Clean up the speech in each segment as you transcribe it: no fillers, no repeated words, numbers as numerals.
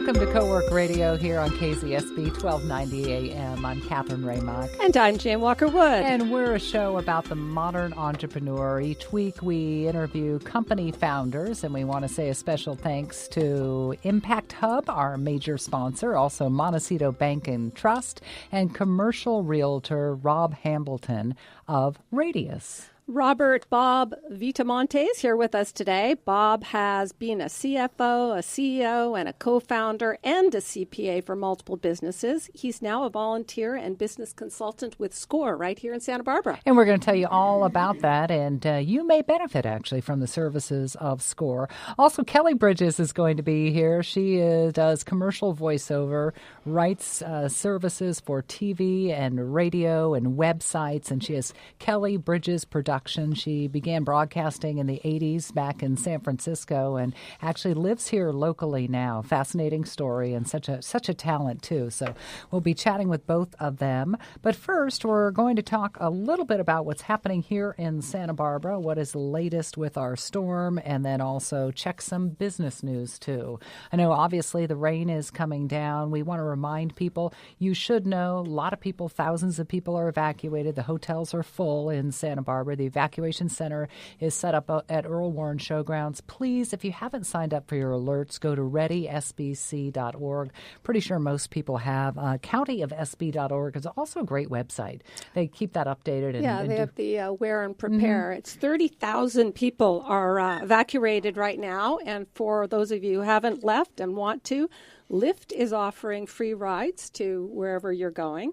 Welcome to Co-Work Radio here on KZSB 1290 AM. I'm Catherine Raymock. And I'm Jan Walker-Wood. And we're a show about the modern entrepreneur. Each week we interview company founders, and we want to say a special thanks to Impact Hub, our major sponsor, also Montecito Bank and Trust, and commercial realtor Rob Hambleton of Radius. Bob Vitamente is here with us today. Bob has been a CFO, a CEO, and a co-founder and a CPA for multiple businesses. He's now a volunteer and business consultant with SCORE right here in Santa Barbara. And we're going to tell you all about that, and you may benefit, actually, from the services of SCORE. Also, Kelly Bridges is going to be here. She does commercial voiceover, writes services for TV and radio and websites, and she has Kelly Bridges Productions. She began broadcasting in the 80s back in San Francisco and actually lives here locally now. Fascinating story and such a talent, too. So we'll be chatting with both of them. But first, we're going to talk a little bit about what's happening here in Santa Barbara, what is the latest with our storm, and then also check some business news, too. I know, obviously, the rain is coming down. We want to remind people, you should know, a lot of people, thousands of people are evacuated. The hotels are full in Santa Barbara. The evacuation center is set up at Earl Warren Showgrounds. Please, if you haven't signed up for your alerts, go to readysbc.org. Pretty sure most people have. Countyofsb.org is also a great website. They keep that updated. They have the Aware and Prepare. Mm-hmm. It's 30,000 people are evacuated right now. And for those of you who haven't left and want to, Lyft is offering free rides to wherever you're going.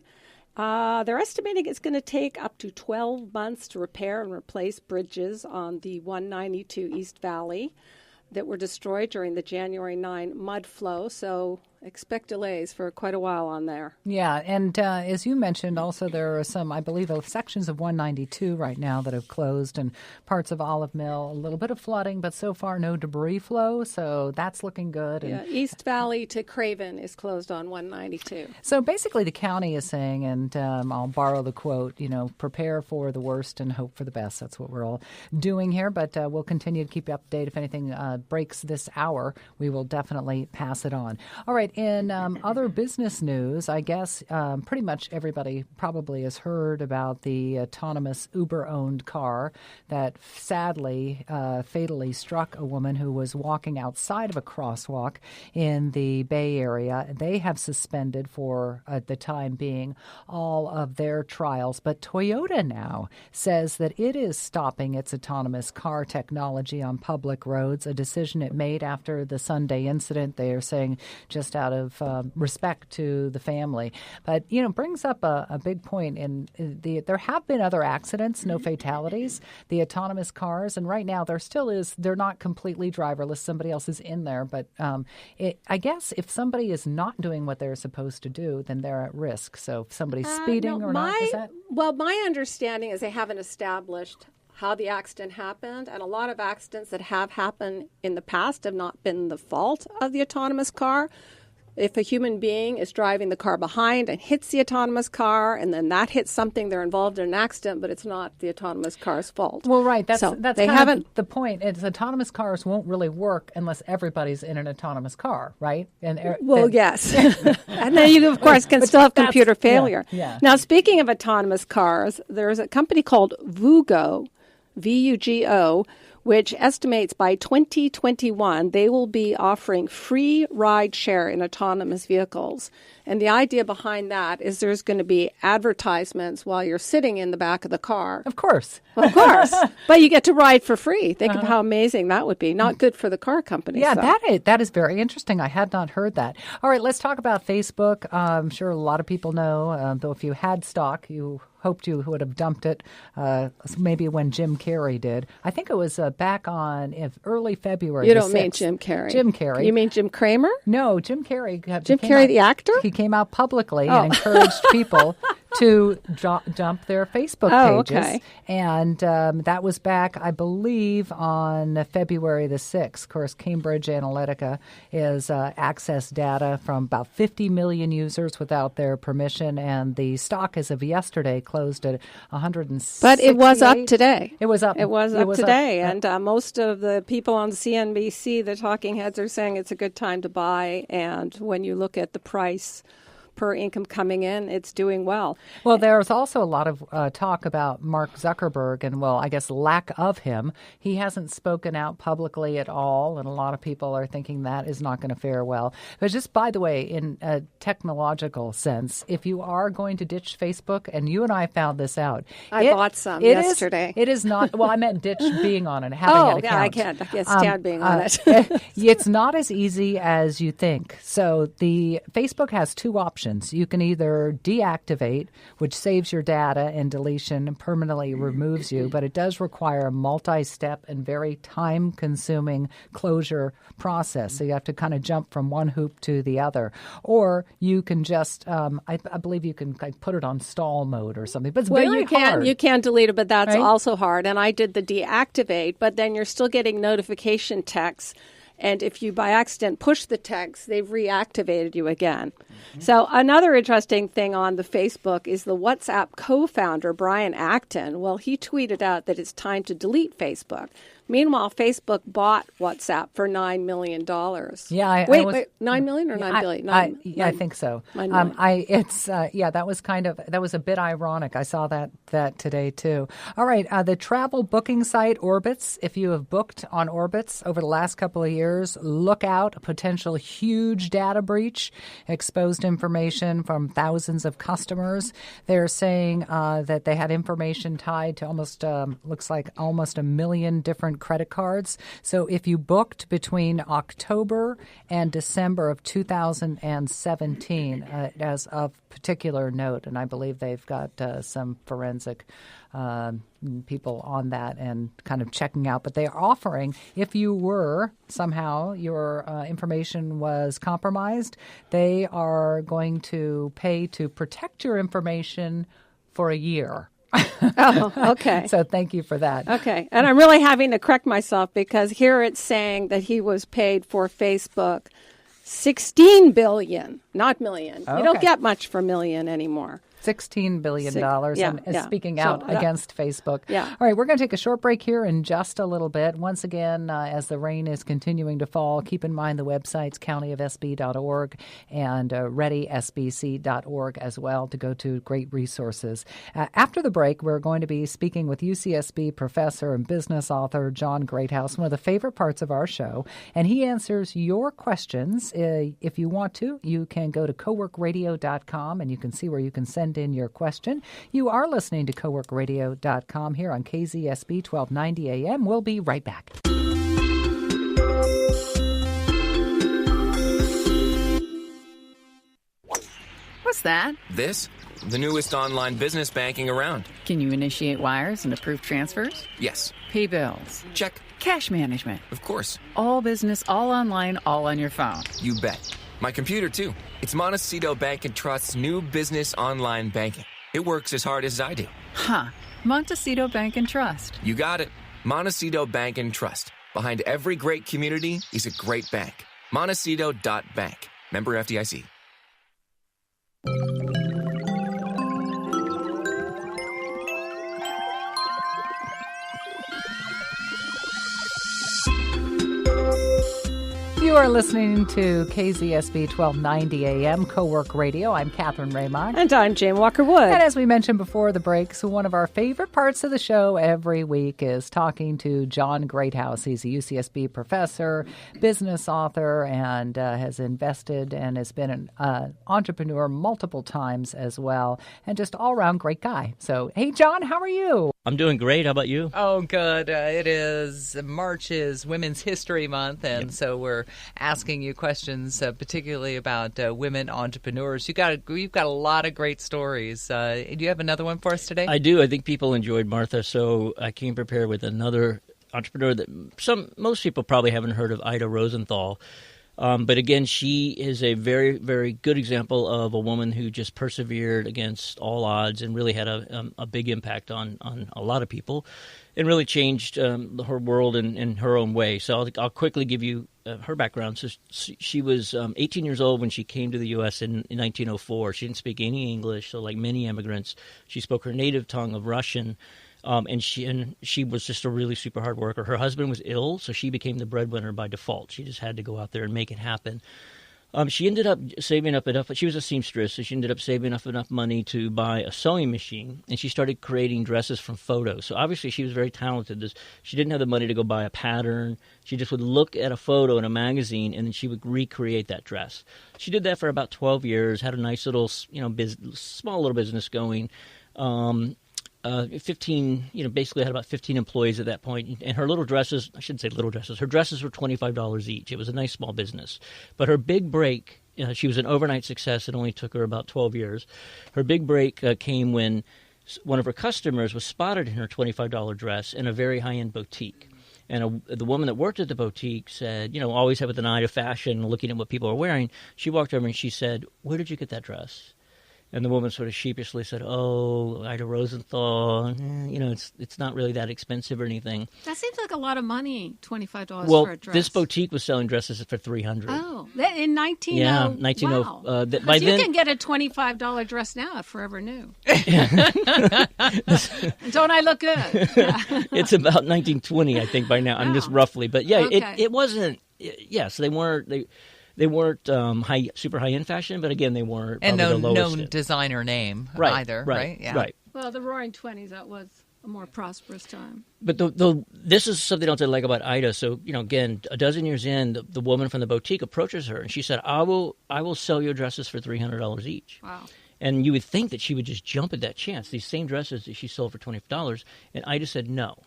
They're estimating it's going to take up to 12 months to repair and replace bridges on the 192 East Valley that were destroyed during the January 9 mud flow. So expect delays for quite a while on there. Yeah, and as you mentioned, also there are some, I believe, sections of 192 right now that have closed, and parts of Olive Mill, a little bit of flooding, but so far no debris flow, so that's looking good. Yeah, East Valley to Craven is closed on 192. So basically the county is saying, and I'll borrow the quote, prepare for the worst and hope for the best. That's what we're all doing here, but we'll continue to keep you updated. If anything breaks this hour, we will definitely pass it on. All right. In other business news, I guess pretty much everybody probably has heard about the autonomous Uber-owned car that sadly, fatally struck a woman who was walking outside of a crosswalk in the Bay Area. They have suspended for the time being all of their trials, but Toyota now says that it is stopping its autonomous car technology on public roads, a decision it made after the Sunday incident. They are saying just out of respect to the family. But, brings up a big point. There have been other accidents, no fatalities, the autonomous cars. And right now they're not completely driverless. Somebody else is in there. But I guess if somebody is not doing what they're supposed to do, then they're at risk. So if somebody's speeding not, is that? Well, my understanding is they haven't established how the accident happened, and a lot of accidents that have happened in the past have not been the fault of the autonomous car. If a human being is driving the car behind and hits the autonomous car, and then that hits something, they're involved in an accident, but it's not the autonomous car's fault. Well, right. That's kind of the point. It's autonomous cars won't really work unless everybody's in an autonomous car, right? Yes. And then you, of course, can still have computer failure. Yeah. Now, speaking of autonomous cars, there's a company called Vugo, VUGO, which estimates by 2021 they will be offering free ride share in autonomous vehicles. And the idea behind that is there's going to be advertisements while you're sitting in the back of the car. Of course. Well, of course. But you get to ride for free. Think of how amazing that would be. Not good for the car companies. Yeah, that is very interesting. I had not heard that. All right, let's talk about Facebook. I'm sure a lot of people know, though if you had stock, you hoped you would have dumped it maybe when Jim Carrey did. I think it was back on early February. You don't mean Jim Carrey. Jim Carrey. You mean Jim Kramer? No, Jim Carrey. Jim Carrey, the actor? He came out publicly and encouraged people to dump their Facebook pages. Okay. And that was back, I believe, on February the 6th. Of course, Cambridge Analytica is access data from about 50 million users without their permission, and the stock as of yesterday closed at 168. But it was up today. It was up. It was up today, and most of the people on CNBC, the talking heads, are saying it's a good time to buy, and when you look at the price per income coming in, it's doing well. Well, there's also a lot of talk about Mark Zuckerberg and, well, I guess lack of him. He hasn't spoken out publicly at all, and a lot of people are thinking that is not going to fare well. But just, by the way, in a technological sense, if you are going to ditch Facebook, and you and I found this out. I bought some yesterday. It is not, well, I meant ditch being on it, having an account. Yeah, I can't stand being on it. It's not as easy as you think. So the Facebook has two options. You can either deactivate, which saves your data, and deletion permanently removes you, but it does require a multi-step and very time-consuming closure process. So you have to kind of jump from one hoop to the other. Or you can just, I believe you can put it on stall mode or something, but it's very hard. You can delete it, but that's right? also hard. And I did the deactivate, but then you're still getting notification texts. And if you by accident push the text, they've reactivated you again. Mm-hmm. So another interesting thing on the Facebook is the WhatsApp co-founder, Brian Acton. Well, he tweeted out that it's time to delete Facebook. Meanwhile, Facebook bought WhatsApp for $9 million. Yeah, wait, $9 million or $9 billion? I think so. That was a bit ironic. I saw that today too. All right, the travel booking site Orbitz. If you have booked on Orbitz over the last couple of years, look out! A potential huge data breach, exposed information from thousands of customers. They're saying that they had information tied to almost looks like almost 1 million different credit cards. So if you booked between October and December of 2017, as of particular note, and I believe they've got some forensic people on that and kind of checking out. But they are offering, if you were somehow your information was compromised, they are going to pay to protect your information for a year. Oh, okay. So thank you for that. Okay. And I'm really having to correct myself because here it's saying that he was paid for Facebook $16 billion, not million. Okay. You don't get much for million anymore. $16 billion speaking out against Facebook. Yeah. All right, we're going to take a short break here in just a little bit. Once again, as the rain is continuing to fall, keep in mind the websites countyofsb.org and readysbc.org as well to go to great resources. After the break, we're going to be speaking with UCSB professor and business author John Greathouse, one of the favorite parts of our show, and he answers your questions. If you want to, you can go to coworkradio.com and you can see where you can send in your question. You are listening to coworkradio.com here on KZSB 1290 AM. We'll be right back. What's that? This? The newest online business banking around. Can you initiate wires and approve transfers? Yes. Pay bills? Check. Cash management? Of course. All business, all online, all on your phone. You bet. My computer, too. It's Montecito Bank and Trust's new business online banking. It works as hard as I do. Huh. Montecito Bank and Trust. You got it. Montecito Bank and Trust. Behind every great community is a great bank. Montecito.bank. Member FDIC. You are listening to KZSB 1290 AM, Co-Work Radio. I'm Catherine Raymond. And I'm Jane Walker-Wood. And as we mentioned before the break, so one of our favorite parts of the show every week is talking to John Greathouse. He's a UCSB professor, business author, and has invested and has been an entrepreneur multiple times as well, and just all-around great guy. So, hey, John, how are you? I'm doing great. How about you? Oh, good. It is March is Women's History Month, and so we're asking you questions, particularly about women entrepreneurs. You've got a lot of great stories. Do you have another one for us today? I do. I think people enjoyed Martha, so I came prepared with another entrepreneur that most people probably haven't heard of, Ida Rosenthal. But again, she is a very, very good example of a woman who just persevered against all odds and really had a big impact on a lot of people and really changed her world in her own way. So I'll quickly give you her background. So she was 18 years old when she came to the U.S. in 1904. She didn't speak any English, so like many immigrants, she spoke her native tongue of Russian. And she was just a really super hard worker. Her husband was ill, so she became the breadwinner by default. She just had to go out there and make it happen. She ended up saving up enough. She was a seamstress, so she ended up saving up enough money to buy a sewing machine, and she started creating dresses from photos. So obviously she was very talented. She didn't have the money to go buy a pattern. She just would look at a photo in a magazine, and then she would recreate that dress. She did that for about 12 years, had a nice little, small little business going. 15, basically had about 15 employees at that point. And her little dresses, I shouldn't say little dresses, her dresses were $25 each. It was a nice small business. But her big break, she was an overnight success. It only took her about 12 years. Her big break came when one of her customers was spotted in her $25 dress in a very high-end boutique. And the woman that worked at the boutique said, always have an eye to fashion, looking at what people are wearing. She walked over and she said, "Where did you get that dress?" And the woman sort of sheepishly said, "Oh, Ida Rosenthal, it's not really that expensive or anything." That seems like a lot of money, $25 well, for a dress. This boutique was selling dresses for $300. Oh, in 1900. Yeah, 1900. Wow. By you then, can get a $25 dress now at Forever New. Don't I look good? It's about 1920, I think, by now. I'm just roughly. But yeah, Okay. it wasn't, so they weren't... They weren't super high-end fashion, but again, they weren't and probably the no lowest known designer name either, right? Yeah. Right. Well, the Roaring '20s, that was a more prosperous time. But this is something else I like about Ida. So, again, a dozen years in, the woman from the boutique approaches her, and she said, I will sell your dresses for $300 each. Wow. And you would think that she would just jump at that chance, these same dresses that she sold for $20. And Ida said no.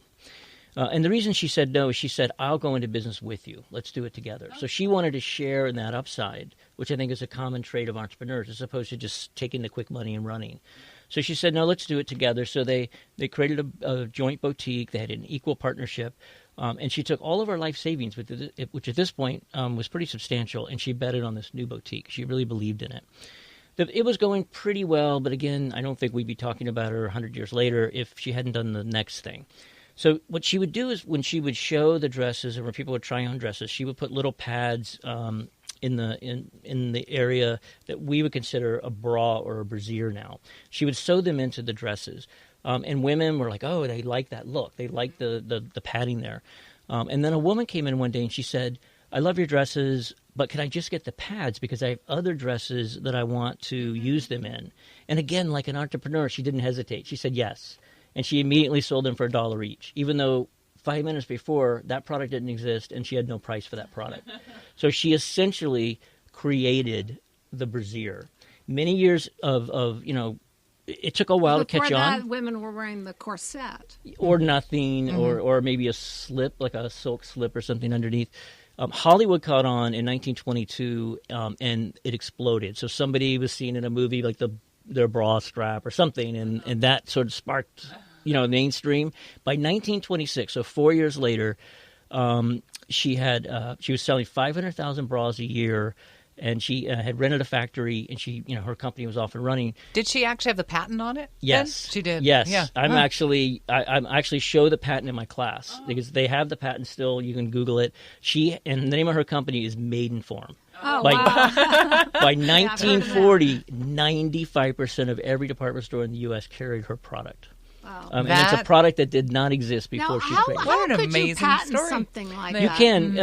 And the reason she said no is she said, "I'll go into business with you. Let's do it together." So she wanted to share in that upside, which I think is a common trait of entrepreneurs, as opposed to just taking the quick money and running. So she said, "No, let's do it together." So they created a joint boutique. They had an equal partnership. And she took all of her life savings, which at this point was pretty substantial, and she betted on this new boutique. She really believed in it. It was going pretty well, but again, I don't think we'd be talking about her 100 years later if she hadn't done the next thing. So what she would do is when she would show the dresses and when people would try on dresses, she would put little pads in the area that we would consider a bra or a brassiere now. She would sew them into the dresses. And women were like, "Oh, they like that look. They like the padding there." And then a woman came in one day and she said, "I love your dresses, but can I just get the pads because I have other dresses that I want to use them in?" And again, like an entrepreneur, she didn't hesitate. She said yes. And she immediately sold them for $1 each, even though 5 minutes before that product didn't exist and she had no price for that product. So she essentially created the brassiere. Many years of it took a while to catch Before on. that, women were wearing the corset. Or nothing, or maybe a slip, like a silk slip or something underneath. Hollywood caught on in 1922, and it exploded. So somebody was seen in a movie like their bra strap or something, and that sort of sparked, mainstream. By 1926, so 4 years later, she was selling 500,000 bras a year, and she had rented a factory, and her company was off and running. Did she actually have the patent on it? Yes, then? She did. Yes, yeah. I'm actually show the patent in my class because they have the patent still. You can Google it. And the name of her company is Maidenform. Oh, wow. By 1940, 95% of every department store in the U.S. carried her product. Wow. And it's a product that did not exist before she created it. How What an could you amazing patent story. something like You that? can.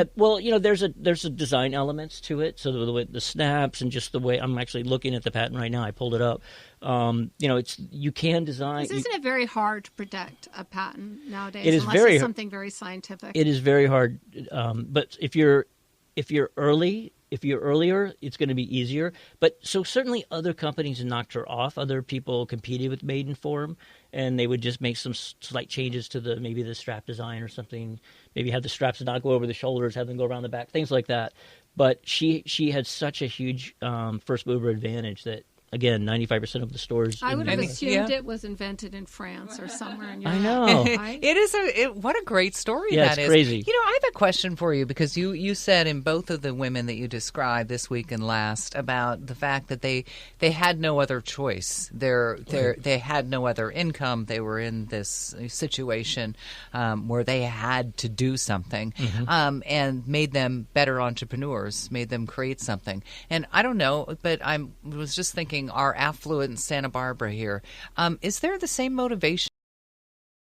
There's a design elements to it. So the snaps and just the way I'm actually looking at the patent right now. I pulled it up. You can design. Isn't it very hard to protect a patent nowadays? It is unless it's something very scientific. It is very hard. But if you're earlier, it's going to be easier. But so certainly other companies knocked her off. Other people competed with Maidenform, and they would just make some slight changes to maybe the strap design or something. Maybe have the straps not go over the shoulders, have them go around the back, things like that. But she had such a huge first mover advantage that again, 95% of the stores. I would have And- assumed yeah. it was invented in France or somewhere in Europe. I know. Right? It is what a great story Yeah, that it's is. crazy. You know, I have a question for you because you said in both of the women that you described this week and last about the fact that they had no other choice. They had no other income. They were in this situation where they had to do something, and made them better entrepreneurs, made them create something. And I don't know, but I was just thinking, our affluent Santa Barbara here, is there the same motivation